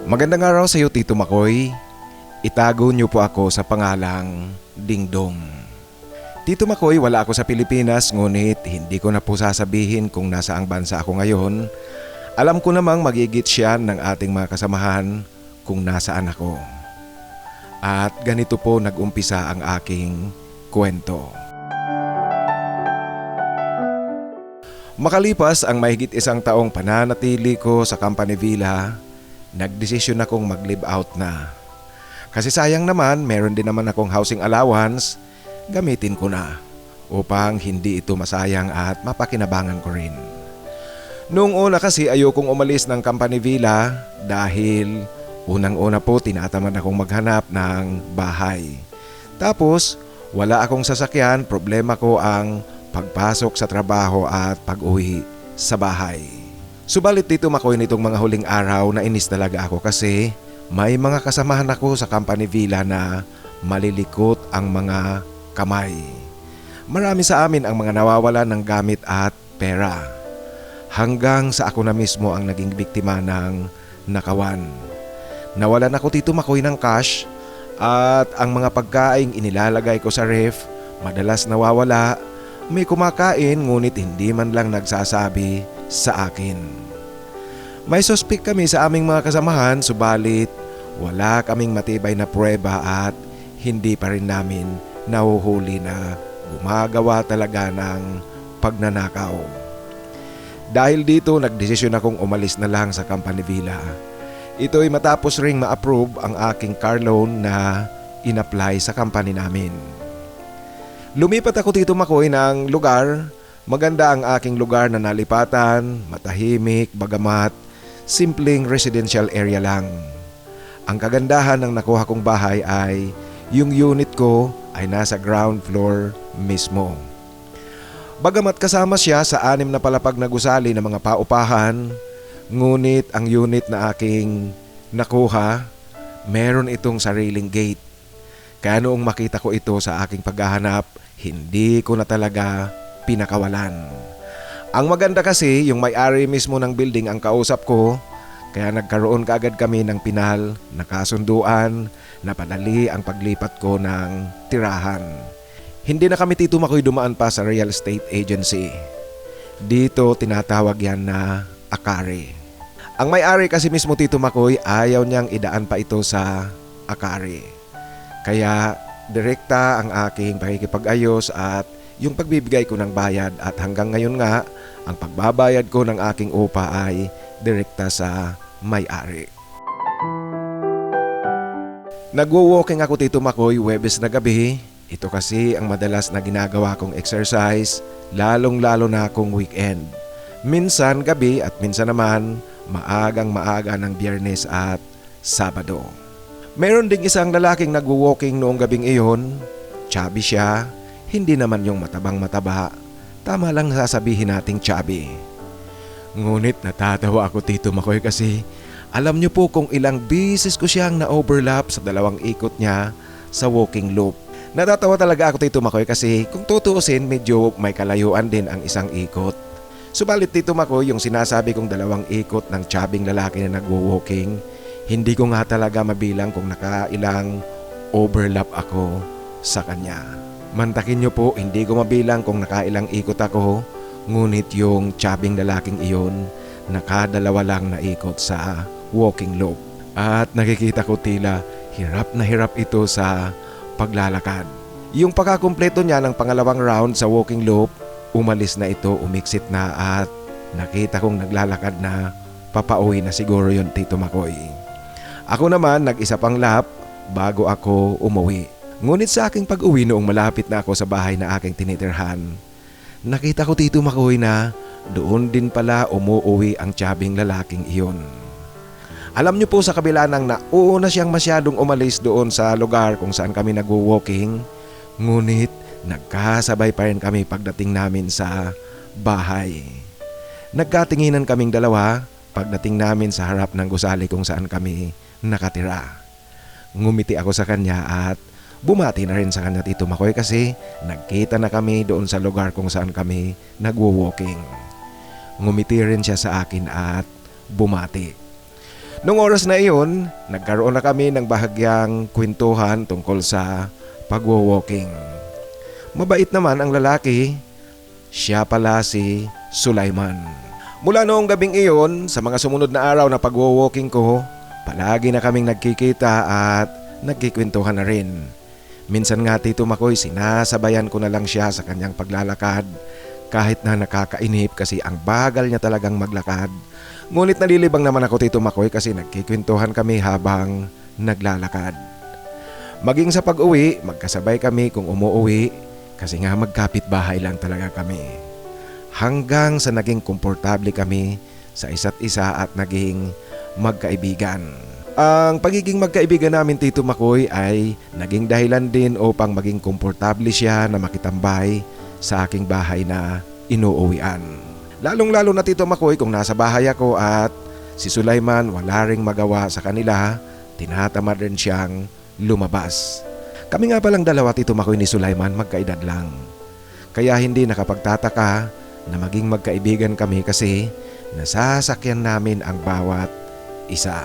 Magandang araw sa iyo, Tito Makoy. Itago niyo po ako sa pangalang Dingdong. Tito Makoy, wala ako sa Pilipinas, ngunit hindi ko na po sasabihin kung nasaang bansa ako ngayon. Alam ko namang magigit siya ng ating mga kasamahan kung nasaan ako. At ganito po nag-umpisa ang aking kwento. Makalipas ang mahigit isang taong pananatili ko sa Company Villa, nagdesisyon akong mag-live out na. Kasi sayang naman, meron din naman akong housing allowance, gamitin ko na upang hindi ito masayang at mapakinabangan ko rin. Noong una kasi ayokong umalis ng Company Villa dahil unang-una po tinatamad akong maghanap ng bahay. Tapos wala akong sasakyan, problema ko ang pagpasok sa trabaho at pag-uwi sa bahay. Subalit Tito Makoy, nitong mga huling araw na inis talaga ako kasi may mga kasamahan ako sa Company Villa na malilikot ang mga kamay. Marami sa amin ang mga nawawalan ng gamit at pera. Hanggang sa ako na mismo ang naging biktima ng nakawan. Nawalan ako Tito Makoy ng cash at ang mga pagkaing inilalagay ko sa ref madalas nawawala. May kumakain ngunit hindi man lang nagsasabi sa akin. May suspect kami sa aming mga kasamahan, subalit wala kaming matibay na pruweba at hindi pa rin namin nahuhuli na gumagawa talaga ng pagnanakaw. Dahil dito nagdesisyon akong umalis na lang sa Company Villa. Ito ay matapos ring ma-approve ang aking car loan na in-apply sa company namin. Lumipat ako Tito Makoy ng lugar. Maganda ang aking lugar na nalipatan, matahimik, bagamat simpleng residential area lang. Ang kagandahan ng nakuha kong bahay ay yung unit ko ay nasa ground floor mismo. Bagamat kasama siya sa 6 na palapag na gusali ng mga paupahan, ngunit ang unit na aking nakuha, meron itong sariling gate. Kaya noong makita ko ito sa aking paghahanap, hindi ko na talaga pinakawalan. Ang maganda kasi, yung may-ari mismo ng building ang kausap ko, kaya nagkaroon kaagad kami ng pinal na kasunduan na padali ang paglipat ko ng tirahan. Hindi na kami Tito Makoy dumaan pa sa real estate agency. Dito tinatawag yan na akari. Ang may-ari kasi mismo Tito Makoy ayaw niyang idaan pa ito sa akari. Kaya direkta ang aking pakikipag-ayos at yung pagbibigay ko ng bayad, at hanggang ngayon nga ang pagbabayad ko ng aking upa ay direkta sa may-ari. Nagwo-walking ako Tito Makoy Huwebes na gabi. Ito kasi ang madalas na ginagawa kong exercise, lalong-lalo na kung weekend. Minsan gabi at minsan naman maagang-maaga ng Biyernes at Sabado. Meron ding isang lalaking nagwo-walking noong gabing iyon. Chubby siya, hindi naman yung matabang-mataba. Tama lang sasabihin nating chubby. Ngunit natatawa ako Tito Makoy kasi alam niyo po kung ilang bisis ko siyang na-overlap sa 2 ikot niya sa walking loop. Natatawa talaga ako Tito Makoy kasi kung tutuusin medyo may kalayuan din ang isang ikot. Subalit Tito Makoy, yung sinasabi kong 2 ikot ng chubbing lalaki na nagwo-walking, hindi ko nga talaga mabilang kung nakailang overlap ako sa kanya. Mantakin niyo po, hindi ko mabilang kung nakailang ikot ako, ngunit yung chubbing lalaking iyon, nakadalawa lang na ikot sa walking loop. At nakikita ko tila hirap na hirap ito sa paglalakad. Yung pagkakumpleto niya ng pangalawang round sa walking loop, umalis na ito, umiksit na at nakita kong naglalakad na papauwi na siguro yon Tito Makoy. Ako naman nag-isa pang lap bago ako umuwi. Ngunit sa aking pag-uwi noong malapit na ako sa bahay na aking tinitirhan, nakita ko Tito Makoy na doon din pala umuuwi ang chubbing lalaking iyon. Alam niyo po, sa kabila ng nauna siyang masyadong umalis doon sa lugar kung saan kami nag-walking, ngunit nagkasabay pa rin kami pagdating namin sa bahay. Nagkatinginan kaming dalawa pagdating namin sa harap ng gusali kung saan kami nakatira. Ngumiti ako sa kanya at bumati na rin sa kanya Tito Makoy kasi nagkita na kami doon sa lugar kung saan kami nagwo-walking. Ngumiti rin siya sa akin at bumati. Nung oras na iyon, nagkaroon na kami ng bahagyang kwentuhan tungkol sa pagwo-walking. Mabait naman ang lalaki, siya pala si Sulaiman. Mula noong gabing iyon, sa mga sumunod na araw na pagwo-walking ko, palagi na kaming nagkikita at nagkikwentuhan na rin. Minsan nga Tito Makoy, sinasabayan ko na lang siya sa kanyang paglalakad kahit na nakakainip kasi ang bagal niya talagang maglakad. Ngunit nalilibang naman ako Tito Makoy kasi nagkikwentuhan kami habang naglalakad. Maging sa pag-uwi, magkasabay kami kung umuuwi kasi nga magkapit-bahay lang talaga kami. Hanggang sa naging komportable kami sa isa't isa at naging magkaibigan. Ang pagiging magkaibigan namin Tito Makoy ay naging dahilan din upang maging komportable siya na makitambay sa aking bahay na inuuwian. Lalong-lalo na Tito Makoy kung nasa bahay ako at si Sulaiman wala ring magawa sa kanila, tinatamad rin siyang lumabas. Kami nga palang dalawa Tito Makoy ni Sulaiman, magkaedad lang. Kaya hindi nakapagtataka na maging magkaibigan kami kasi nasasakyan namin ang bawat isa.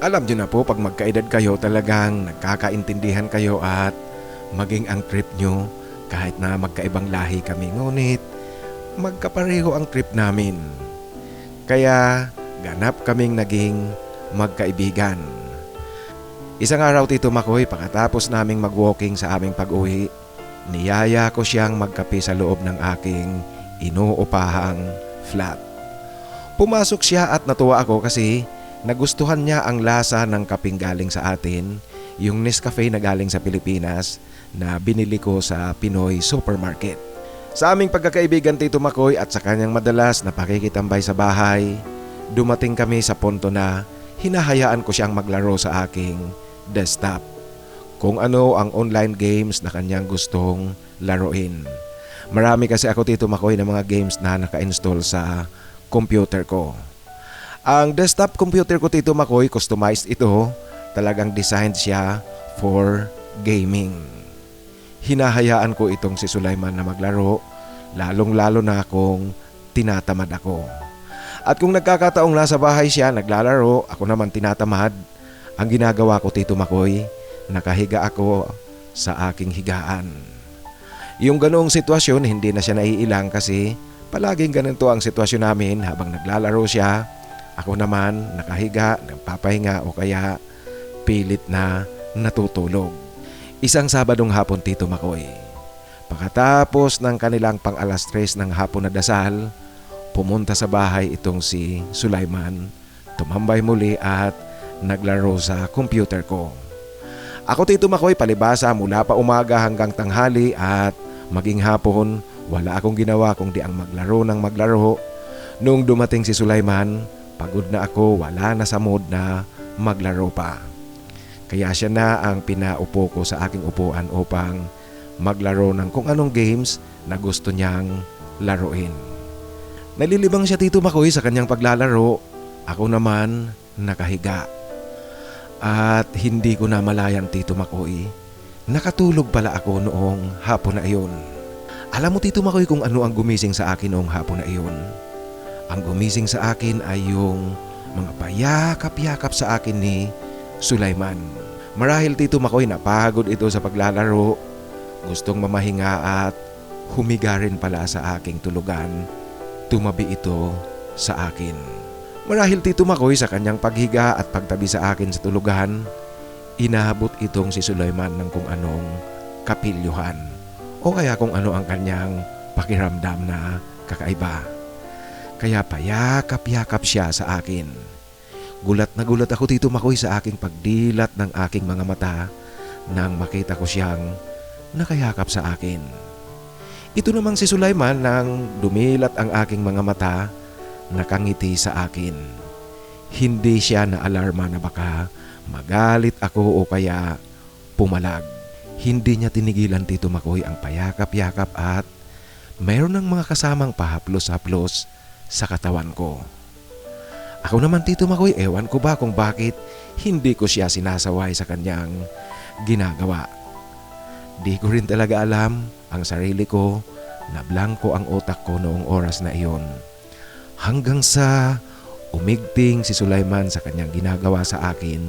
Alam niyo na po pag magkaedad kayo talagang nagkakaintindihan kayo at maging ang trip nyo kahit na magkaibang lahi kami. Ngunit magkapareho ang trip namin. Kaya ganap kaming naging magkaibigan. Isang araw Tito Makoy, pagkatapos naming mag-walking sa aming pag-uwi, niyaya ko siyang magkape sa loob ng aking inuupahang flat. Pumasok siya at natuwa ako kasi nagustuhan niya ang lasa ng kapeng galing sa atin, yung Nescafe na galing sa Pilipinas na binili ko sa Pinoy Supermarket. Sa aming pagkakaibigan Tito Makoy at sa kanyang madalas na pakikitambay sa bahay, dumating kami sa punto na hinahayaan ko siyang maglaro sa aking desktop. Kung ano ang online games na kanyang gustong laruin. Marami kasi ako Tito Makoy ng mga games na naka-install sa computer ko. Ang desktop computer ko Tito Makoy, customized ito. Talagang designed siya for gaming. Hinahayaan ko itong si Sulaiman na maglaro, lalong-lalo na kung tinatamad ako. At kung nagkakataong nasa bahay siya naglalaro, ako naman tinatamad, ang ginagawa ko Tito Makoy, nakahiga ako sa aking higaan. Yung ganoong sitwasyon, hindi na siya naiilang kasi palaging ganito ang sitwasyon namin habang naglalaro siya. Ako naman nakahiga, nagpapahinga o kaya pilit na natutulog. Isang Sabadong hapon Tito Makoy, pagkatapos ng kanilang pang alas 3 ng hapon na dasal, pumunta sa bahay itong si Sulaiman, tumambay muli at naglaro sa computer ko. Ako Tito Makoy, palibasa mula pa umaga hanggang tanghali at maging hapon, wala akong ginawa kundi ang maglaro ng maglaro. Nung dumating si Sulaiman, pagod na ako, wala na sa mood na maglaro pa. Kaya siya na ang pinaupo ko sa aking upuan upang maglaro ng kung anong games na gusto niyang laruin. Nalilibang siya Tito Makoy sa kanyang paglalaro. Ako naman nakahiga. At hindi ko na malayan Tito Makoy, nakatulog pala ako noong hapon na iyon. Alam mo Tito Makoy kung ano ang gumising sa akin noong hapon na iyon? Ang gumising sa akin ay yung mga payakap-yakap sa akin ni Sulaiman. Marahil Tito Makoy napagod ito sa paglalaro, gustong mamahinga at humiga rin pala sa aking tulugan. Tumabi ito sa akin. Marahil Tito Makoy sa kanyang paghiga at pagtabi sa akin sa tulugan, inaabot itong si Sulaiman ng kung anong kapilyuhan o kaya kung ano ang kanyang pakiramdam na kakaiba. Kaya payakap-yakap siya sa akin. Gulat na gulat ako Tito Makoy sa aking pagdilat ng aking mga mata nang makita ko siyang nakayakap sa akin. Ito namang si Sulaiman nang dumilat ang aking mga mata, nakangiti sa akin. Hindi siya naalarma na baka magalit ako o kaya pumalag. Hindi niya tinigilan Tito Makoy ang payakap-yakap at mayroon ng mga kasamang pahaplos-haplos sa katawan ko. Ako naman Tito Makoy, ewan ko ba kung bakit hindi ko siya sinasaway sa kanyang ginagawa. Di ko rin talaga alam ang sarili ko na blanko ang utak ko noong oras na iyon. Hanggang sa umigting si Sulaiman sa kanyang ginagawa sa akin.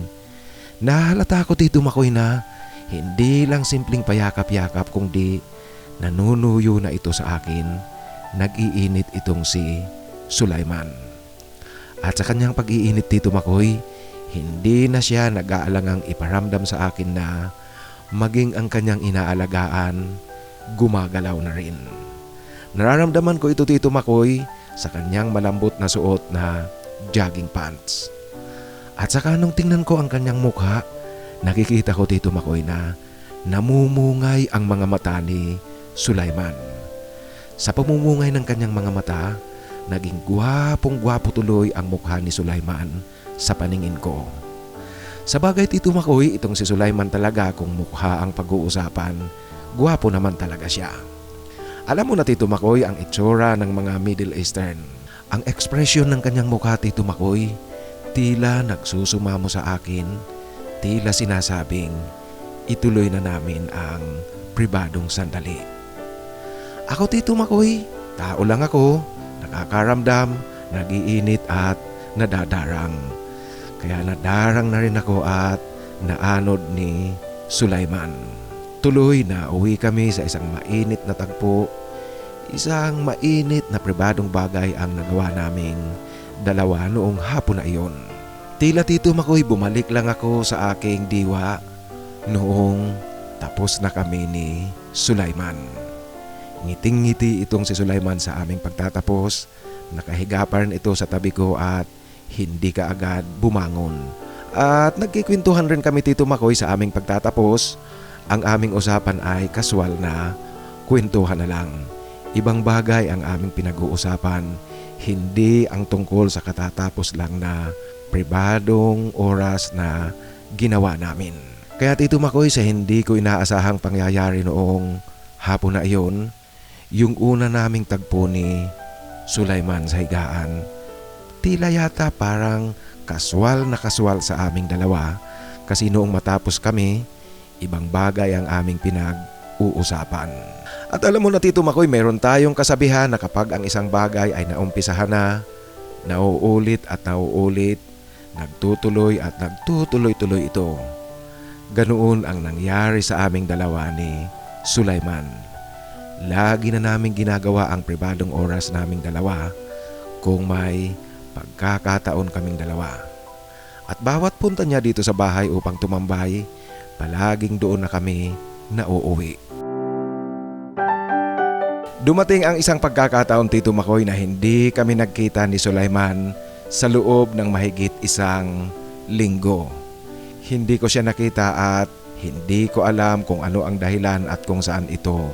Nahalata ko Tito Makoy na hindi lang simpleng payakap-yakap kundi nanunuyo na ito sa akin. Nag-iinit itong si Sulaiman. At sa kanyang pag-iinit Tito Makoy, hindi na siya nag-aalangang iparamdam sa akin na maging ang kanyang inaalagaan gumagalaw na rin. Nararamdaman ko ito Tito Makoy sa kanyang malambot na suot na jogging pants. At saka nung tingnan ko ang kanyang mukha, nakikita ko Tito Makoy na namumungay ang mga mata ni Sulaiman. Sa pamumungay ng kanyang mga mata, naging gwapong-gwapo tuloy ang mukha ni Sulaiman sa paningin ko. Sa bagay Tito Makoy, itong si Sulaiman talaga kung mukha ang pag-uusapan, gwapo naman talaga siya. Alam mo na Tito Makoy ang itsura ng mga Middle Eastern. Ang ekspresyon ng kanyang mukha Tito Makoy, tila nagsusumamo sa akin, tila sinasabing ituloy na namin ang pribadong sandali. Ako Tito Makoy, tao lang ako, nakakaramdam, nagiinit at nadadarang. Kaya nadarang na rin ako at naanod ni Sulaiman. Tuloy na uwi kami sa isang mainit na tagpo. Isang mainit na pribadong bagay ang nagawa naming dalawa noong hapon na iyon. Tila Tito Makoy bumalik lang ako sa aking diwa noong tapos na kami ni Sulaiman. Ngiting-ngiti itong si Sulaiman sa aming pagtatapos. Nakahiga pa rin ito sa tabi ko at hindi kaagad bumangon. At nagkikwentuhan rin kami Tito Makoy sa aming pagtatapos. Ang aming usapan ay kaswal na kwentuhan na lang. Ibang bagay ang aming pinag-uusapan, hindi ang tungkol sa katatapos lang na pribadong oras na ginawa namin. Kaya Tito Makoy, sa hindi ko inaasahang pangyayari noong hapon na iyon, yung una naming tagpo ni Sulaiman sa higaan, tila yata parang kaswal na kaswal sa aming dalawa kasi noong matapos kami, ibang bagay ang aming pinag-uusapan. At alam mo na Tito Makoy, mayroon tayong kasabihan na kapag ang isang bagay ay naumpisahan na, nauulit at nauulit, nagtutuloy at nagtutuloy-tuloy ito. Ganoon ang nangyari sa aming dalawa ni Sulaiman. Lagi na naming ginagawa ang pribadong oras naming dalawa kung may pagkakataon kaming dalawa. At bawat punta niya dito sa bahay upang tumambay, palaging doon na kami nauuwi. Dumating ang isang pagkakataon Tito Makoy na hindi kami nagkita ni Sulaiman sa loob ng mahigit isang linggo. Hindi ko siya nakita at hindi ko alam kung ano ang dahilan at kung saan ito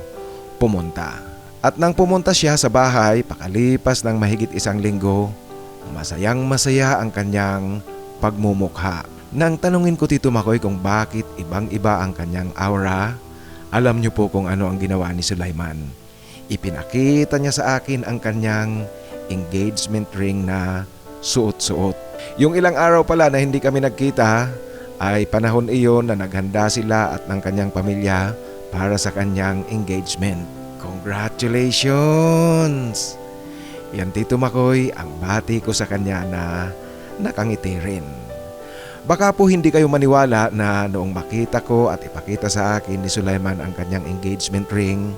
pumunta. At nang pumunta siya sa bahay pakalipas ng mahigit isang linggo, masayang masaya ang kanyang pagmumukha. Nang tanungin ko Tito Makoy kung bakit ibang-iba ang kanyang aura, alam niyo po kung ano ang ginawa ni Sulaiman. Ipinakita niya sa akin ang kanyang engagement ring na suot-suot. Yung ilang araw pala na hindi kami nagkita ay panahon iyon na naghanda sila at ng kanyang pamilya para sa kanyang engagement. Congratulations! Yan Tito Makoy ang bati ko sa kanya na nakangiti rin. Baka po hindi kayo maniwala na noong makita ko at ipakita sa akin ni Sulaiman ang kanyang engagement ring,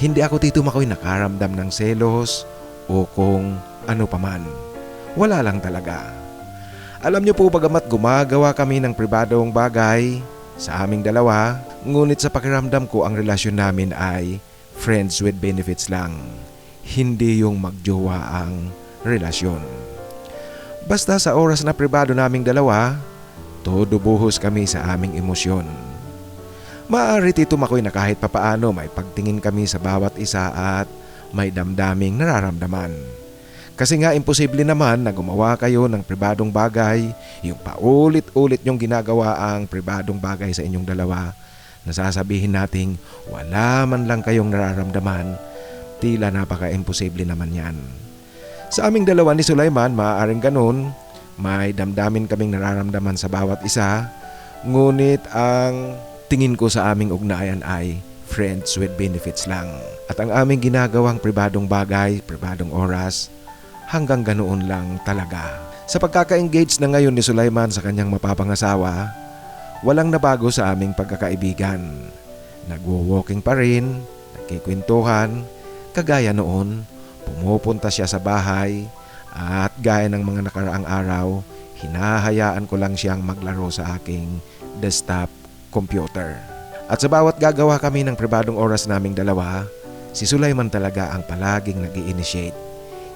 hindi ako Tito Makoy nakaramdam ng selos o kung ano paman. Wala lang talaga. Alam niyo po bagamat gumagawa kami ng pribadong bagay sa aming dalawa, ngunit sa pakiramdam ko ang relasyon namin ay friends with benefits lang. Hindi yung magjowa ang relasyon. Basta sa oras na pribado naming dalawa, todo buhos kami sa aming emosyon. Maaari Tito Makoy na kahit papaano may pagtingin kami sa bawat isa at may damdaming nararamdaman. Kasi nga imposible naman na gumawa kayo ng pribadong bagay, yung paulit-ulit yung ginagawa ang pribadong bagay sa inyong dalawa, na sasabihin nating wala man lang kayong nararamdaman, tila napaka-imposible naman yan. Sa aming dalawa ni Sulaiman, maaaring ganun, may damdamin kaming nararamdaman sa bawat isa, ngunit ang tingin ko sa aming ugnayan ay friends with benefits lang. At ang aming ginagawang pribadong bagay, pribadong oras, hanggang ganoon lang talaga. Sa pagkaka-engage na ngayon ni Sulaiman sa kanyang mapapangasawa, walang nabago sa aming pagkakaibigan. Nagwo-walking pa rin, nagkikwentuhan, kagaya noon, pumupunta siya sa bahay at gaya ng mga nakaraang araw, hinahayaan ko lang siyang maglaro sa aking desktop computer. At sa bawat gagawa kami ng pribadong oras naming dalawa, si Sulaiman talaga ang palaging nag-i-initiate.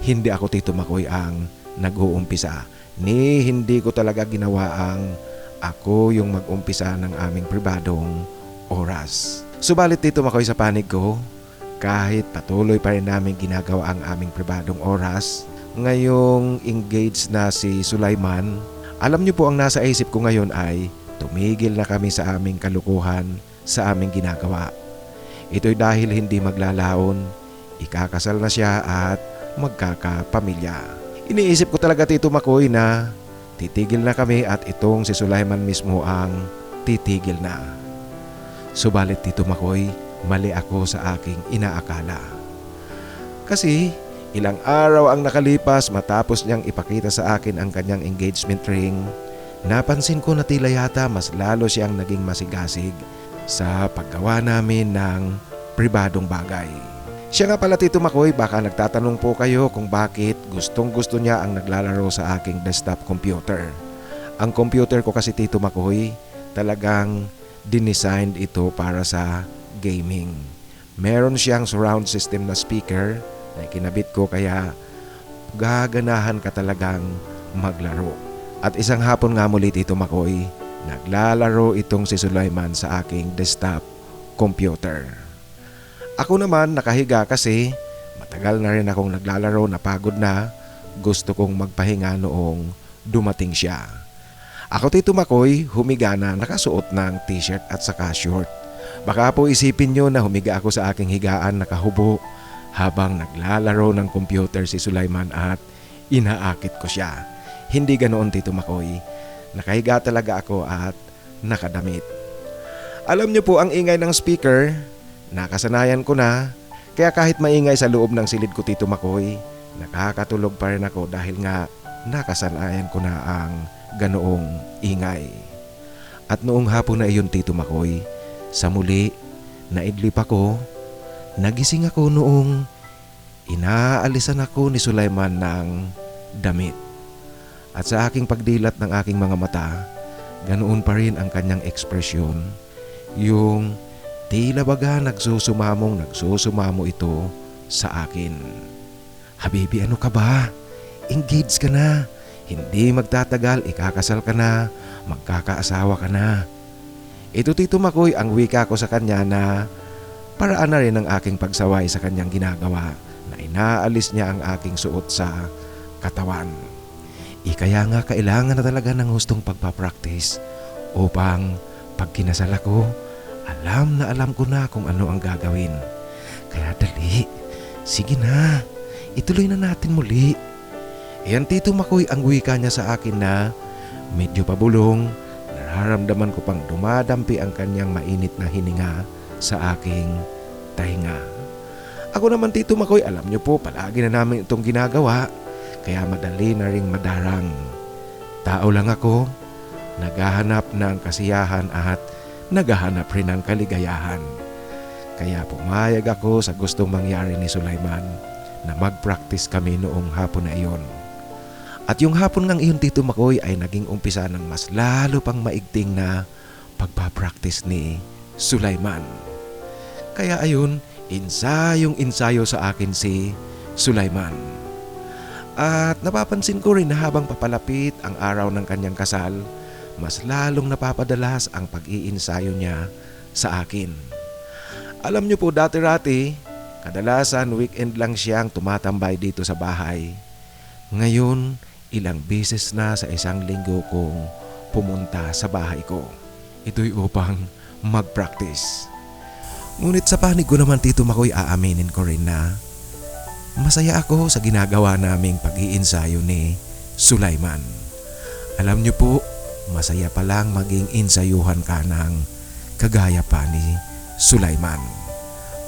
Hindi ako Tito Makoy ang nag-uumpisa, ni hindi ko talaga ginawa ang ako yung mag-umpisa ng aming pribadong oras. Subalit Tito Makoy, sa panig ko, kahit patuloy pa rin namin ginagawa ang aming pribadong oras, ngayong engaged na si Sulaiman, alam niyo po ang nasa isip ko ngayon ay tumigil na kami sa aming kalukuhan sa aming ginagawa. Ito'y dahil hindi maglalaon, ikakasal na siya at magkakapamilya. Iniisip ko talaga Tito Makoy na titigil na kami at itong si Sulaiman mismo ang titigil na. Subalit Tito Makoy, mali ako sa aking inaakala. Kasi ilang araw ang nakalipas matapos niyang ipakita sa akin ang kanyang engagement ring, napansin ko na tila yata mas lalo siyang naging masigasig sa paggawa namin ng pribadong bagay. Siya nga pala Tito Makoy, baka nagtatanong po kayo kung bakit gustong gusto niya ang naglalaro sa aking desktop computer. Ang computer ko kasi Tito Makoy, talagang dinesigned ito para sa gaming. Meron siyang surround system na speaker na kinabit ko, kaya gaganahan ka talagang maglaro. At isang hapon nga muli Tito Makoy, naglalaro itong si Sulaiman sa aking desktop computer. Ako naman nakahiga kasi matagal na rin akong naglalaro, napagod na, gusto kong magpahinga noong dumating siya. Ako Tito Makoy, humiga na, nakasuot ng t-shirt at saka short. Baka po isipin nyo na humiga ako sa aking higaan nakahubo habang naglalaro ng computer si Sulaiman at inaakit ko siya. Hindi ganoon Tito Makoy, nakahiga talaga ako at nakadamit. Alam nyo po ang ingay ng speaker, nakasanayan ko na, kaya kahit maingay sa loob ng silid ko Tito Makoy, nakakatulog pa rin ako dahil nga nakasanayan ko na ang ganoong ingay. At noong hapon na iyon Tito Makoy, sa muli, naidlip ako, nagising ako noong inaalisan ako ni Sulaiman ng damit. At sa aking pagdilat ng aking mga mata, ganoon pa rin ang kanyang ekspresyon, yung tila baga nagsusumamo ito sa akin. Habibi, ano ka ba? Engaged ka na. Hindi magtatagal, ikakasal ka na, magkakaasawa ka na. Ito Tito Makoy ang wika ko sa kanya na paraan na rin ang aking pagsaway sa kanyang ginagawa na inaalis niya ang aking suot sa katawan. Kaya nga kailangan na talaga ng hustong pagpapractice upang pag kinasal ako, alam na alam ko na kung ano ang gagawin. Kaya dali, sige na, ituloy na natin muli. Ayan Tito Makoy ang wika niya sa akin na medyo pabulong, nararamdaman ko pang dumadampi ang kanyang mainit na hininga sa aking tainga. Ako naman Tito Makoy, alam niyo po palagi na namin itong ginagawa, kaya madali na ring madarang. Tao lang ako, naghahanap ng kasiyahan at naghahanap rin ng kaligayahan. Kaya pumayag ako sa gustong mangyari ni Sulaiman na mag-practice kami noong hapon na iyon. At yung hapon ngang iyon Tito Makoy ay naging umpisa ng mas lalo pang maigting na pagpa-practice ni Sulaiman. Kaya ayun, insayong-insayo sa akin si Sulaiman. At napapansin ko rin na habang papalapit ang araw ng kanyang kasal, mas lalong napapadalas ang pag-iinsayo niya sa akin. Alam niyo po dati-rati, kadalasan weekend lang siyang tumatambay dito sa bahay. Ngayon, ilang beses na sa isang linggo kong pumunta sa bahay ko. Ito'y upang mag-practice. Ngunit sa panig ko naman Tito Makoy, aaminin ko rin na masaya ako sa ginagawa naming pag-iinsayo ni Sulaiman. Alam niyo po, masaya pa lang maging insayuhan ka ng kagaya pa ni Sulaiman.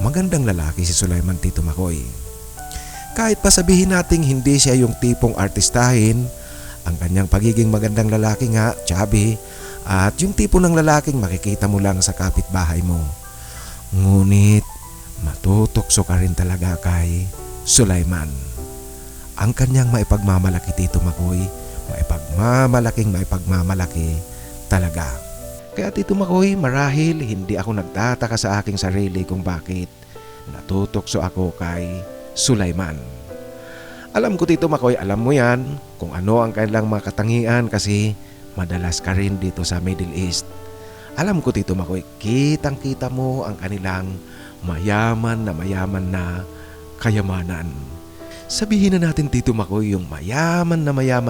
Magandang lalaki si Sulaiman Tito Makoy. Kahit pa sabihin nating hindi siya yung tipong artistahin, ang kanyang pagiging magandang lalaki nga, chubby, at yung tipo ng lalaking makikita mo lang sa kapitbahay mo. Ngunit matutokso ka rin talaga kay Sulaiman. Ang kanyang maipagmamalaki, Tito Makoy, maipagmamalaki talaga. Kaya Tito Makoy, marahil hindi ako nagtataka sa aking sarili kung bakit natutokso ako kay Sulaiman. Alam ko Tito Makoy, alam mo yan kung ano ang kanilang mga katangian kasi madalas ka rin dito sa Middle East. Alam ko Tito Makoy, kitang kita mo ang kanilang mayaman na kayamanan. Sabihin na natin Tito Makoy yung mayaman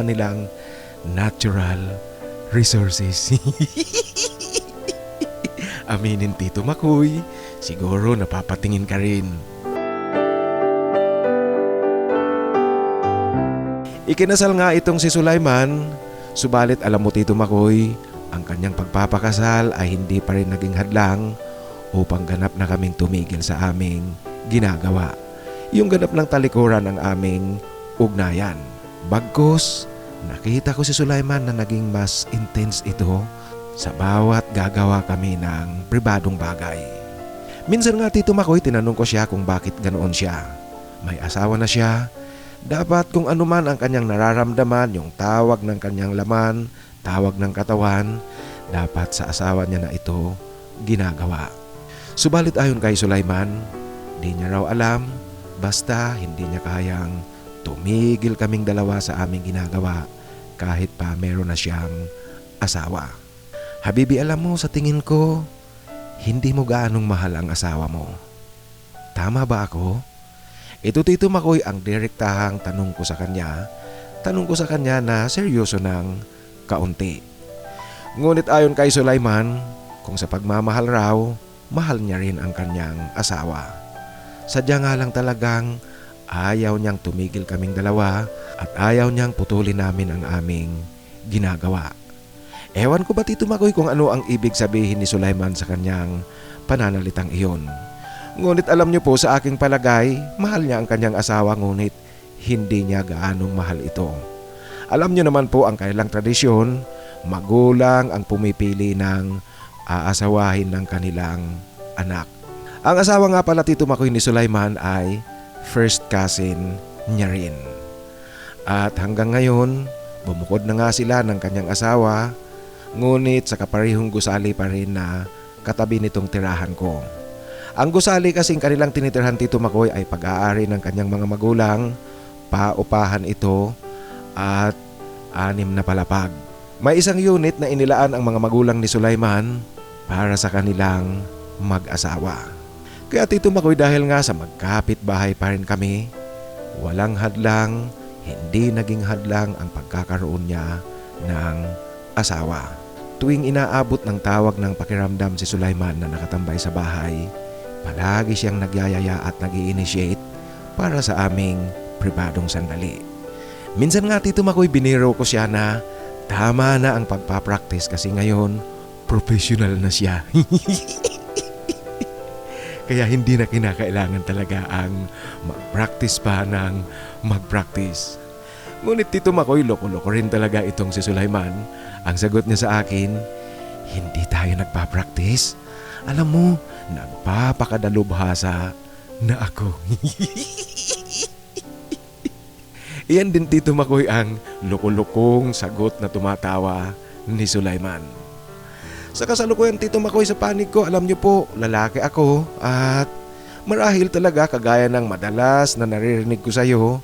nilang natural resources. Aminin Tito Makoy, siguro napapatingin ka rin. Ikinasal nga itong si Sulaiman, subalit alam mo Tito Makoy, ang kanyang pagpapakasal ay hindi pa rin naging hadlang upang ganap na kaming tumigil sa aming ginagawa. Yung ganap ng talikuran ng aming ugnayan. Bagkus, nakita ko si Sulaiman na naging mas intense ito sa bawat gagawa kami ng pribadong bagay. Minsan nga Tito Makoy, tinanong ko siya kung bakit ganoon siya. May asawa na siya. Dapat kung anuman ang kanyang nararamdaman, yung tawag ng kanyang laman, tawag ng katawan, dapat sa asawa niya na ito ginagawa. Subalit ayon kay Sulaiman, di niya raw alam, basta hindi niya kayang tumigil kaming dalawa sa aming ginagawa kahit pa meron na siyang asawa. Habibi, alam mo, sa tingin ko, hindi mo gaanong mahal ang asawa mo. Tama ba ako? Ito Tito Makoy ang direktahang tanong ko sa kanya. Tanong ko sa kanya na seryoso ng kaunti. Ngunit ayon kay Sulaiman, kung sa pagmamahal raw, mahal niya rin ang kanyang asawa. Sadya nga lang talagang ayaw niyang tumigil kaming dalawa at ayaw niyang putulin namin ang aming ginagawa. Ewan ko ba Tito Makoy kung ano ang ibig sabihin ni Sulaiman sa kanyang pananalitang iyon. Ngunit alam niyo po, sa aking palagay, mahal niya ang kanyang asawa ngunit hindi niya gaanong mahal ito. Alam niyo naman po ang kanilang tradisyon, magulang ang pumipili ng aasawahin ng kanilang anak. Ang asawa nga pala Tito Makoy ni Sulaiman ay first cousin niya rin. At hanggang ngayon, bumukod na nga sila ng kanyang asawa, ngunit sa kaparehong gusali pa rin na katabi nitong tirahan ko. Ang gusali kasing kanilang tinitirhan Tito Makoy ay pag-aari ng kanyang mga magulang, paupahan ito at 6 na palapag. May isang unit na inilaan ang mga magulang ni Sulaiman para sa kanilang mag-asawa. Kaya Tito Makoy, dahil nga sa magkapit-bahay pa rin kami, walang hadlang, hindi naging hadlang ang pagkakaroon niya ng asawa. Tuwing inaabot ng tawag ng pakiramdam si Sulaiman na nakatambay sa bahay, palagi siyang nagyayaya at nag-i-initiate para sa aming pribadong sandali. Minsan nga Tito Makoy, biniro ko siya na tama na ang pagpapractice kasi ngayon professional na siya. Kaya hindi na kinakailangan talaga ang mag-practice pa ng mag-practice. Ngunit Tito Makoy, loko-loko rin talaga itong si Sulaiman. Ang sagot niya sa akin, hindi tayo nagpa-practice. Alam mo, nagpapakadalubhasa na ako. Iyan din Tito Makoy ang loko-lokong sagot na tumatawa ni Sulaiman. Sa kasalukuyan Tito Makoy, sa panig ko, alam niyo po, lalaki ako at marahil talaga kagaya ng madalas na naririnig ko sa iyo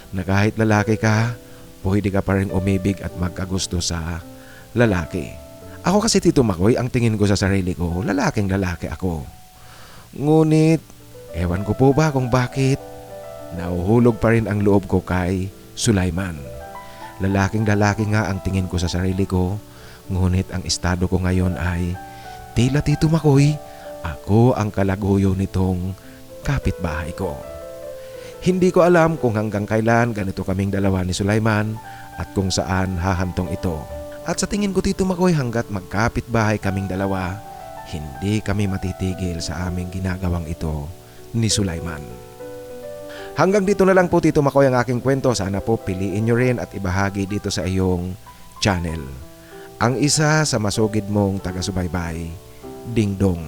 na kahit lalaki ka, pwede ka pa rin umibig at magkagusto sa lalaki. Ako kasi Tito Makoy, ang tingin ko sa sarili ko, lalaking lalaki ako. Ngunit, ewan ko po ba kung bakit nauhulog pa rin ang loob ko kay Sulaiman. Lalaking lalaki nga ang tingin ko sa sarili ko, ngunit ang estado ko ngayon ay tila Tito Makoy, ako ang kalaguyo nitong kapitbahay ko. Hindi ko alam kung hanggang kailan ganito kaming dalawa ni Sulaiman at kung saan hahantong ito. At sa tingin ko Tito Makoy, hanggat magkapitbahay kaming dalawa, hindi kami matitigil sa aming ginagawang ito ni Sulaiman. Hanggang dito na lang po Tito Makoy ang aking kwento. Sana po piliin nyo rin at ibahagi dito sa iyong channel. Ang isa sa masugid mong taga-subaybay, Ding Dong.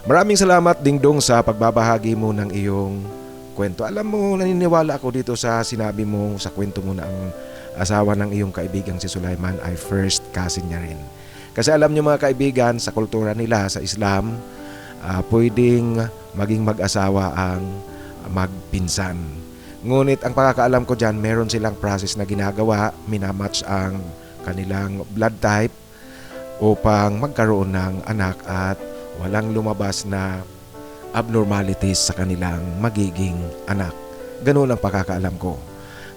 Maraming salamat Ding Dong sa pagbabahagi mo ng iyong kwento. Alam mo, naniniwala ako dito sa sinabi mo sa kwento mo na ang asawa ng iyong kaibigang si Sulaiman ay first cousin niya rin. Kasi alam niyo mga kaibigan, sa kultura nila sa Islam, pwedeng maging mag-asawa ang magpinsan. Ngunit ang pagkakaalam ko dyan, meron silang process na ginagawa, minamatch ang kanilang blood type upang magkaroon ng anak at walang lumabas na abnormalities sa kanilang magiging anak. Ganun ang pagkakaalam ko.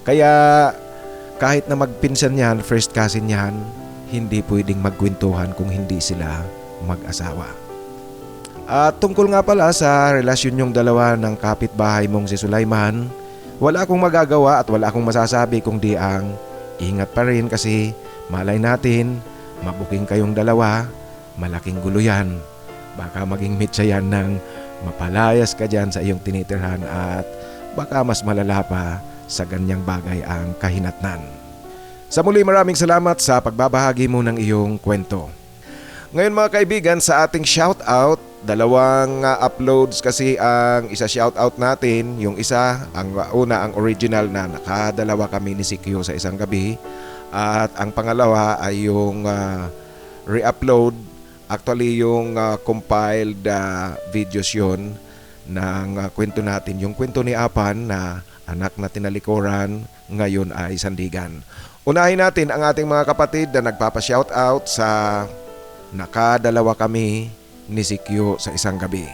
Kaya kahit na magpinsan yan, first cousin yan, hindi pwedeng magkwentuhan kung hindi sila mag-asawa. At tungkol nga pala sa relasyon yung dalawa ng kapitbahay mong si Sulaiman, wala akong magagawa at wala akong masasabi kung di ang ingat pa rin kasi malay natin, mabuking kayong dalawa, malaking gulo yan. Baka maging mitsa yan ng mapalayas ka dyan sa iyong tinitirhan at baka mas malala pa sa ganyang bagay ang kahinatnan. Sa muli maraming salamat sa pagbabahagi mo ng iyong kwento. Ngayon mga kaibigan, sa ating shoutout, dalawang uploads kasi ang isa shoutout natin. Yung isa, ang una ang original na nakadalawa kami ni CQ sa isang gabi. At ang pangalawa ay yung re-upload. Actually yung compiled videos yun ng kwento natin. Yung kwento ni Apan na anak na tinalikuran, ngayon ay sandigan. Unahin natin ang ating mga kapatid na nagpapa-shoutout sa nakadalawa kami ni CQ sa isang gabi.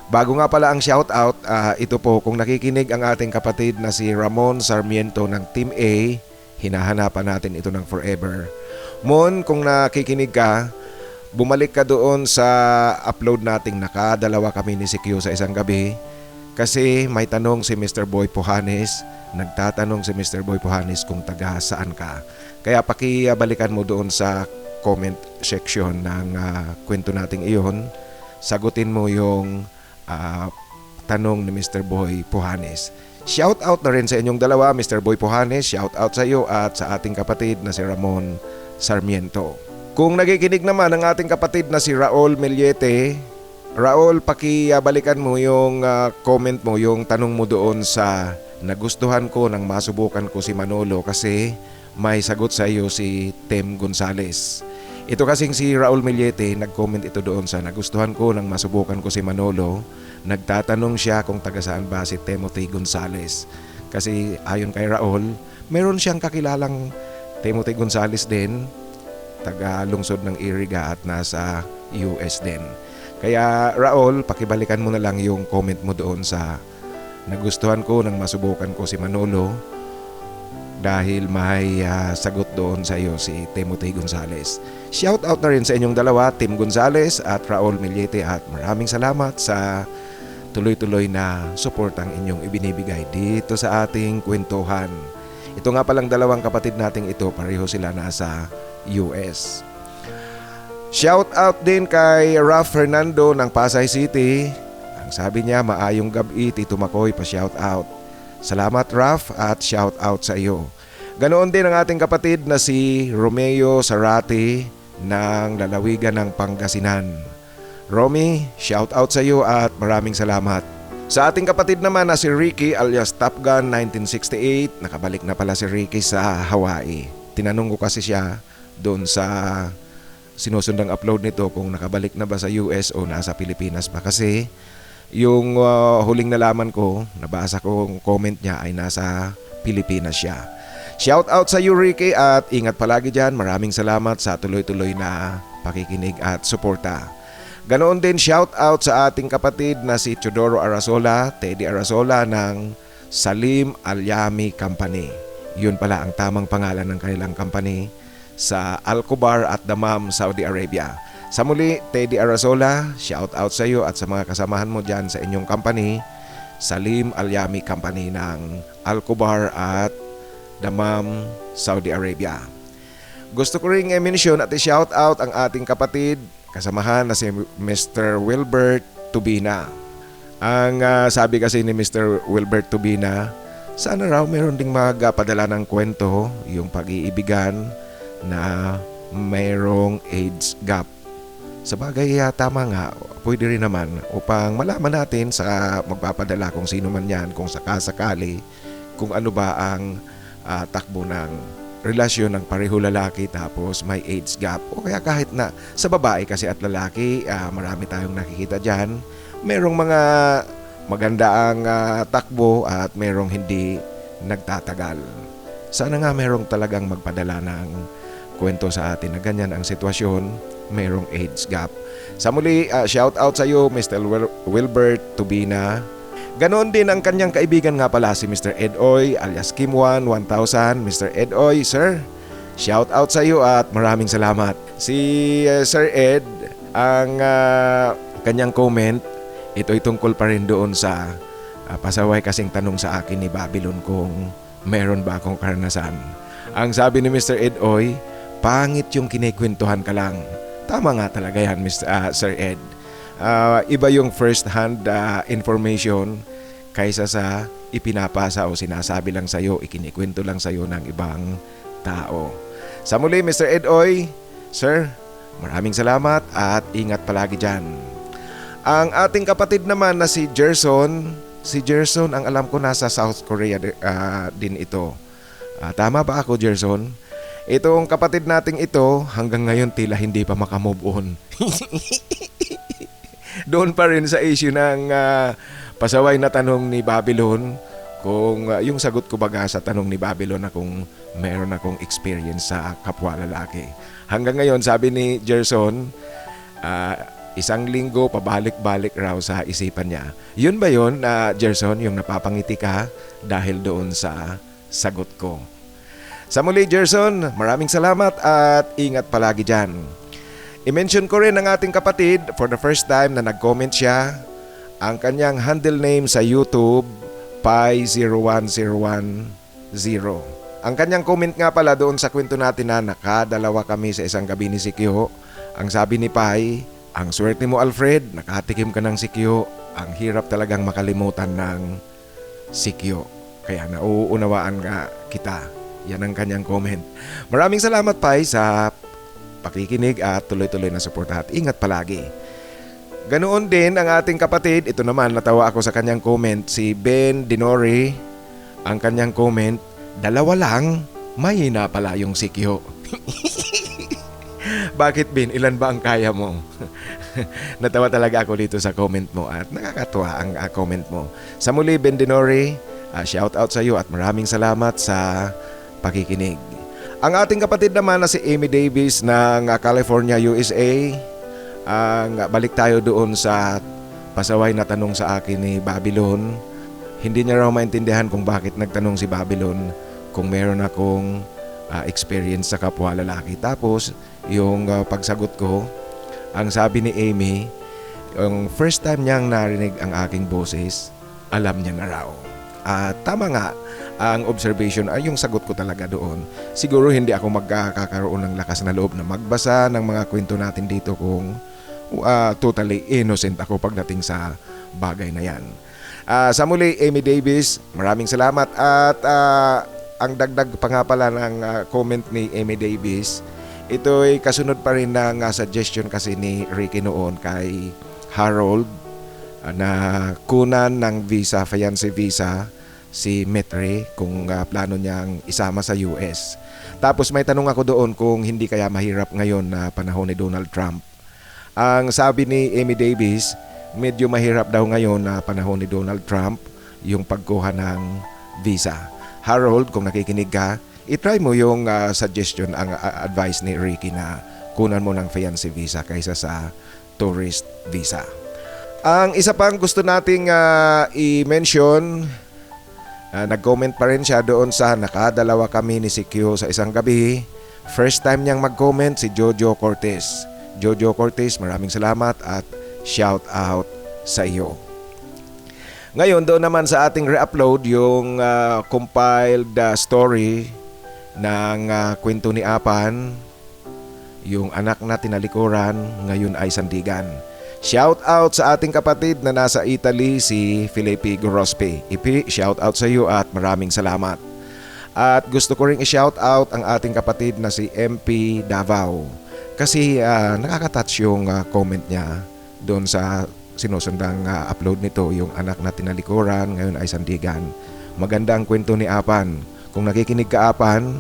Bago nga pala ang shoutout, ito po kung nakikinig ang ating kapatid na si Ramon Sarmiento ng Team A, hinahanapan natin ito ng forever. Mon, kung nakikinig ka, bumalik ka doon sa upload nating nakadalawa kami ni CQ sa isang gabi kasi may tanong si Mr. Boy Puhanes. Nagtatanong si Mr. Boy Puhanes kung taga saan ka. Kaya pakibalikan mo doon sa comment section ng kwento nating iyon. Sagutin mo yung tanong ni Mr. Boy Puhanes. Shout out na rin sa inyong dalawa, Mr. Boy Puhanes. Shout out sa iyo at sa ating kapatid na si Ramon Sarmiento. Kung nakikinig naman ang ating kapatid na si Raul Millete, Raul, pakibalikan mo yung comment mo, yung tanong mo doon sa nagustuhan ko nang masubukan ko si Manolo kasi may sagot sa iyo si Tem Gonzales. Ito kasing si Raul Millete, nag-comment ito doon sa nagustuhan ko nang masubukan ko si Manolo. Nagtatanong siya kung taga saan ba si Timothy Gonzales. Kasi ayon kay Raul, meron siyang kakilalang Timothy Gonzales din, taga lungsod ng Iriga at nasa US din. Kaya Raul, pakibalikan mo na lang yung comment mo doon sa nagustuhan ko nang masubukan ko si Manolo dahil may sagot doon sa iyo si Timothy Gonzales. Shout out na rin sa inyong dalawa, Tim Gonzales at Raul Millete, at maraming salamat sa tuloy-tuloy na suportang inyong ibinibigay dito sa ating kwentuhan. Ito nga palang dalawang kapatid nating ito, pareho sila nasa US. Shout out din kay Raf Fernando ng Pasay City. Ang sabi niya, maayong gabi Tito Makoy, pa shout out. Salamat Raf at shout out sa iyo. Ganoon din ang ating kapatid na si Romeo Sarati ng lalawigan ng Pangasinan. Romy, shout out sa iyo at maraming salamat. Sa ating kapatid naman na si Ricky alias Top Gun 1968, nakabalik na pala si Ricky sa Hawaii. Tinanong ko kasi siya doon sa sinusundang upload nito kung nakabalik na ba sa US o nasa Pilipinas pa, kasi yung huling nalaman ko, nabasa ko ang comment niya ay nasa Pilipinas siya. Shout out sa you Ricky at ingat palagi dyan. Maraming salamat sa tuloy-tuloy na pakikinig at suporta. Ganoon din shout out sa ating kapatid na si Teodoro Arasola, Teddy Arasola ng Salim Alyami Company. Yun pala ang tamang pangalan ng kanilang company sa Al-Kubar at Dammam, Saudi Arabia. Sa muli, Teddy Arasola, shout out sa iyo at sa mga kasamahan mo dyan sa inyong company, Salim Alyami Company ng Al-Kubar at Dammam, Saudi Arabia. Gusto ko ring i-mention at i-shout out ang ating kapatid kasamahan na si Mr. Wilbert Tubina. Ang sabi kasi ni Mr. Wilbert Tubina, sana raw meron ding magpadala ng kwento yung pag-iibigan na mayroong AIDS gap. Sabagay, tama nga, pwede rin naman upang malaman natin sa magpapadala kung sino man yan, kung sakasakali, kung ano ba ang takbo ng relasyon ng pareho lalaki tapos may AIDS gap. O kaya kahit na sa babae kasi at lalaki, marami tayong nakikita dyan. Merong mga maganda ang takbo at merong hindi nagtatagal. Sana nga merong talagang magpadala ng kwento sa atin na ganyan ang sitwasyon, merong AIDS gap. Sa muli, shout out sa iyo Mr. Wilbert Tubina. Ganoon din ang kanyang kaibigan nga pala si Mr. Edoy alias Kim1 1000. Mr. Edoy, sir, shout out sa iyo at maraming salamat. Si Sir Ed, ang kanyang comment, ito'y tungkol pa rin doon sa pasaway kasing tanong sa akin ni Babylon kung meron ba akong karanasan. Ang sabi ni Mr. Edoy, pangit yung kinikwentuhan ka lang. Tama nga talaga yan, Sir Ed. Iba yung first hand information kaysa sa ipinapasa o sinasabi lang sa'yo, ikinikwento lang sa'yo ng ibang tao. Sa muli, Mr. Edoy, sir, maraming salamat at ingat palagi dyan. Ang ating kapatid naman na si Gerson, ang alam ko nasa South Korea din ito. Tama ba ako, Gerson? Itong kapatid nating ito, hanggang ngayon tila hindi pa makamove on. Doon pa rin sa issue ng pasaway na tanong ni Babylon, kung yung sagot ko baga sa tanong ni Babylon na kung meron akong experience sa kapwa lalaki. Hanggang ngayon, sabi ni Gerson, 1 linggo pabalik-balik raw sa isipan niya. Yun ba yun, Gerson, yung napapangiti ka dahil doon sa sagot ko? Sa muli, Gerson, maraming salamat at ingat palagi dyan. I-mention ko rin ang ating kapatid for the first time na nag-comment siya. Ang kanyang handle name sa YouTube, Pi01010. Ang kanyang comment nga pala doon sa kwento natin na nakadalawa kami sa isang gabi ni Sikyo. Ang sabi ni Pi, ang swerte mo Alfred, nakatikim ka ng Sikyo. Ang hirap talagang makalimutan ng Sikyo. Kaya nauunawaan nga kita. Yan ang kanyang comment. Maraming salamat Pi sa pakikinig at tuloy-tuloy na suporta at ingat palagi. Ganoon din ang ating kapatid, ito naman natawa ako sa kanyang comment, si Ben Dinori. Ang kanyang comment, 2 lang, mahina pala yung Sikyo. Bakit Ben, ilan ba ang kaya mo? Natawa talaga ako dito sa comment mo at nakakatuwa ang comment mo. Sa muli Ben Dinori, shout out sa iyo at maraming salamat sa pakikinig. Ang ating kapatid naman na si Amy Davis ng California, USA. Balik tayo doon sa pasaway na tanong sa akin ni Babylon. Hindi niya raw maintindihan kung bakit nagtanong si Babylon kung meron akong experience sa kapwa lalaki. Tapos yung pagsagot ko, ang sabi ni Amy, yung first time niyang narinig ang aking boses, alam niya na raw. Tama nga, ang observation ay yung sagot ko talaga doon. Siguro hindi ako magkakaroon ng lakas na loob na magbasa ng mga kwento natin dito kung totally innocent ako pagdating sa bagay na yan. Sa muli, Amy Davis, maraming salamat. At ang dagdag pa nga pala ng comment ni Amy Davis, ito ay kasunod pa rin ng suggestion kasi ni Ricky noon kay Harold na kunan ng visa, fiancé visa, si Metre kung plano niyang isama sa US. Tapos may tanong ako doon kung hindi kaya mahirap ngayon na panahon ni Donald Trump. Ang sabi ni Amy Davis, medyo mahirap daw ngayon na panahon ni Donald Trump yung pagkuha ng visa. Harold, kung nakikinig ka, itry mo yung suggestion, ang advice ni Ricky na kunan mo ng fiancé visa kaysa sa tourist visa. Ang isa pang gusto nating i-mention, nag-comment pa rin siya doon sa nakadalawa kami ni Sikyo sa isang gabi. First time niyang mag-comment si Jojo Cortez. Jojo Cortez, maraming salamat at shout out sa iyo. Ngayon, doon naman sa ating re-upload yung compiled story ng kwento ni Apan. Yung anak na tinalikuran ngayon ay sandigan. Shout out sa ating kapatid na nasa Italy, si Felipe Gorospe. Ipi, shout out sa iyo at maraming salamat. At gusto ko ring i-shout out ang ating kapatid na si MP Davao. Kasi nakaka-touch yung comment niya doon sa sinusundang upload nito, yung anak na tinalikuran ngayon ay sandigan. Maganda ang kwento ni Apan. Kung nakikinig ka, Apan,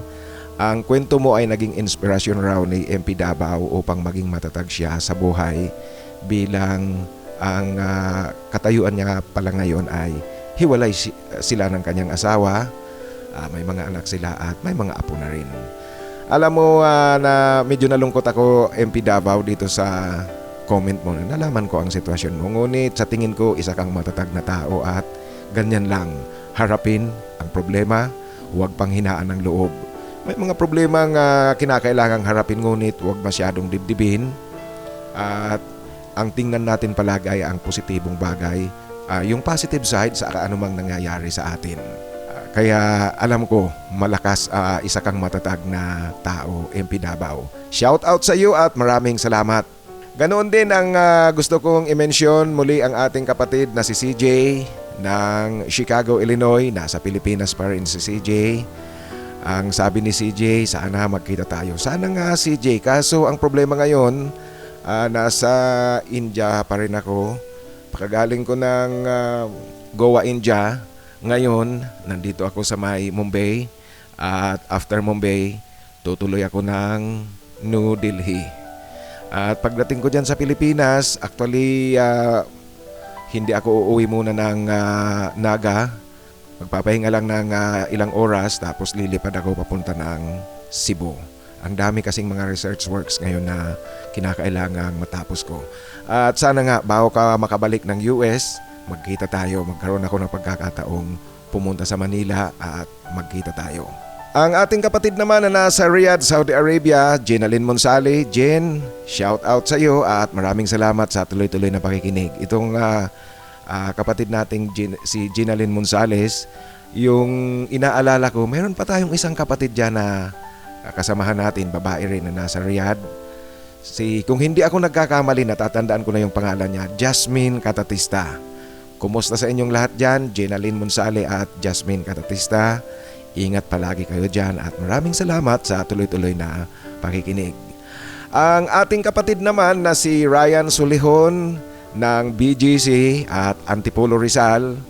ang kwento mo ay naging inspirasyon raw ni MP Davao upang maging matatag siya sa buhay bilang ang katayuan niya pala ngayon ay hiwalay sila ng kanyang asawa, may mga anak sila at may mga apo na rin. Alam mo na medyo nalungkot ako, MP Davao, dito sa comment mo. Nalaman ko ang sitwasyon mo, ngunit sa tingin ko isa kang matatag na tao at ganyan lang, harapin ang problema, huwag pang hinaan ng loob. May mga problema nga kinakailangang harapin, ngunit huwag masyadong dibdibin. At ang tingnan natin palagi ay ang positibong bagay, yung positive side sa anumang nangyayari sa atin. Kaya alam ko, malakas, isa kang matatag na tao, MP Davao. Shout out sa iyo at maraming salamat. Ganoon din ang gusto kong i-mention muli ang ating kapatid na si CJ ng Chicago, Illinois. Nasa Pilipinas pa rin si CJ. Ang sabi ni CJ, sana magkita tayo. Sana nga, CJ, kaso ang problema ngayon, nasa India pa rin ako. Pakagaling ko ng Goa, India. Ngayon, nandito ako sa may Mumbai. At after Mumbai, tutuloy ako ng New Delhi. At pagdating ko dyan sa Pilipinas, actually, hindi ako uuwi muna ng Naga. Magpapahinga lang ng ilang oras, tapos lilipad ako papunta ng Cebu. Ang dami kasing mga research works ngayon na kinakailangang matapos ko. At sana nga, bago ka makabalik ng US, magkita tayo. Magkaroon ako ng pagkakataong pumunta sa Manila at magkita tayo. Ang ating kapatid naman na nasa Riyadh, Saudi Arabia, Jenalyn Monsale. Jen, shout out sa iyo at maraming salamat sa tuloy-tuloy na pakikinig. Itong kapatid nating si Jenalyn Monsales, yung inaalala ko, meron pa tayong isang kapatid dyan na kasamahan natin, babae rin na nasa Riyadh. Kung hindi ako nagkakamali, natatandaan ko na yung pangalan niya, Jasmine Katatista. Kumusta sa inyong lahat dyan, Jenalyn Monsale at Jasmine Katatista? Ingat palagi kayo dyan at maraming salamat sa tuloy-tuloy na pakikinig. Ang ating kapatid naman na si Ryan Sulihon ng BGC at Antipolo Rizal,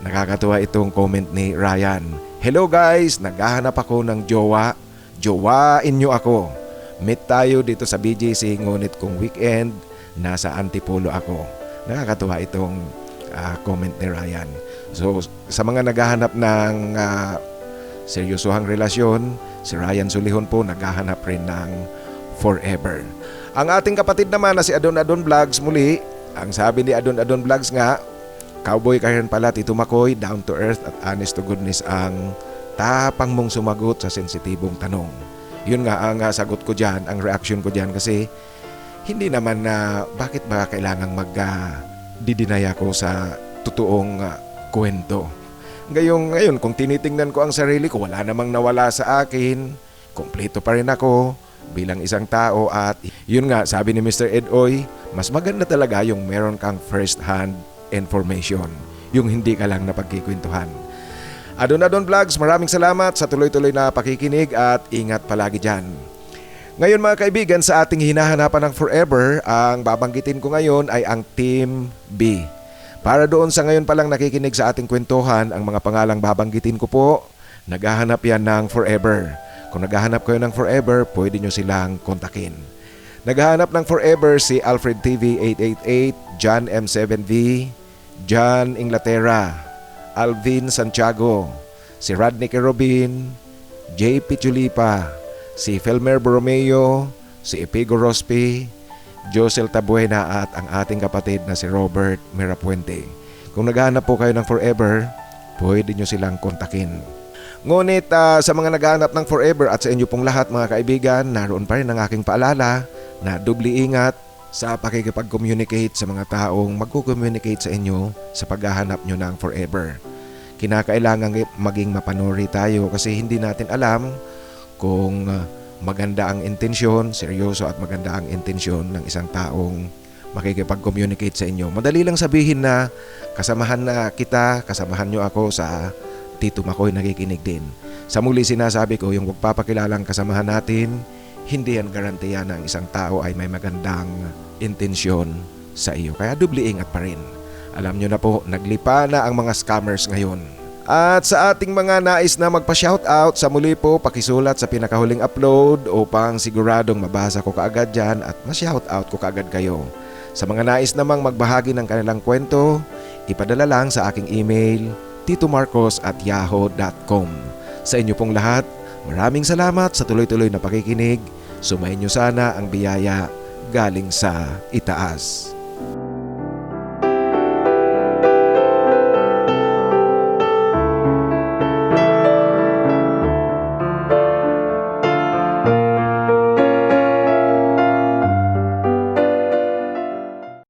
nakakatuwa itong comment ni Ryan. Hello guys, naghahanap ako ng jowa. Jowain nyo ako. Meet tayo dito sa BGC, ngunit kung weekend, nasa Antipolo ako. Nakakatuwa itong comment ni Ryan. So sa mga naghahanap ng seryosohang relasyon, si Ryan Sulihon po naghahanap rin ng forever. Ang ating kapatid naman na si Adon Adon Vlogs muli, ang sabi ni Adon Adon Vlogs nga, cowboy ka rin pala, Tito Makoy, down to earth at honest to goodness ang tapang mong sumagot sa sensitibong tanong. Yun nga ang sagot ko dyan, ang reaction ko dyan, kasi hindi naman na bakit ba kailangang mag-deny ako sa totoong kwento. Ngayon, kung tinitingnan ko ang sarili ko, wala namang nawala sa akin, kompleto pa rin ako bilang isang tao. At yun nga, sabi ni Mr. Ed Oy, mas maganda talaga yung meron kang first hand information, yung hindi ka lang napagkikwentuhan. Adon Adon Vlogs, maraming salamat sa tuloy-tuloy na pakikinig at ingat palagi dyan. Ngayon mga kaibigan, sa ating hinahanapan ng forever, ang babanggitin ko ngayon ay ang Team B. Para doon sa ngayon palang nakikinig sa ating kwentuhan, ang mga pangalang babanggitin ko po, naghahanap yan ng forever. Kung naghahanap kayo ng forever, pwede nyo silang kontakin. Naghahanap ng forever si Alfred TV 888, John M7V, John Inglaterra, Alvin Santiago, si Rodney Kerobin, JP Chulipa, si Felmer Borromeo, si Epigo Rospi, Josel Tabuena at ang ating kapatid na si Robert Mirapuente. Kung naghahanap po kayo ng forever, pwede nyo silang kontakin. Ngunit sa mga naghahanap ng forever at sa inyo pong lahat mga kaibigan, naroon pa rin ang aking paalala na dubli ingat sa pakikipag-communicate sa mga taong magko-communicate sa inyo sa paghahanap nyo ng forever. Kinakailangan maging mapanuri tayo kasi hindi natin alam kung maganda ang intensyon, seryoso at maganda ang intensyon ng isang taong makikipag-communicate sa inyo. Madali lang sabihin na kasamahan na kita, kasamahan nyo ako sa Tito Makoy nakikinig din. Sa muli sinasabi ko, yung pagpapakilalang kasamahan natin, hindi yan garantiya na ang isang tao ay may magandang intensyon sa iyo. Kaya dubli ingat pa rin. Alam nyo na po, naglipa na ang mga scammers ngayon. At sa ating mga nais na magpa-shoutout, sa muli po pakisulat sa pinakahuling upload upang siguradong mabasa ko kaagad dyan at ma-shoutout ko kaagad kayo. Sa mga nais namang magbahagi ng kanilang kwento, ipadala lang sa aking email titomarcos@yahoo.com. Sa inyo pong lahat, maraming salamat sa tuloy-tuloy na pakikinig. Sumayin nyo sana ang biyaya galing sa itaas.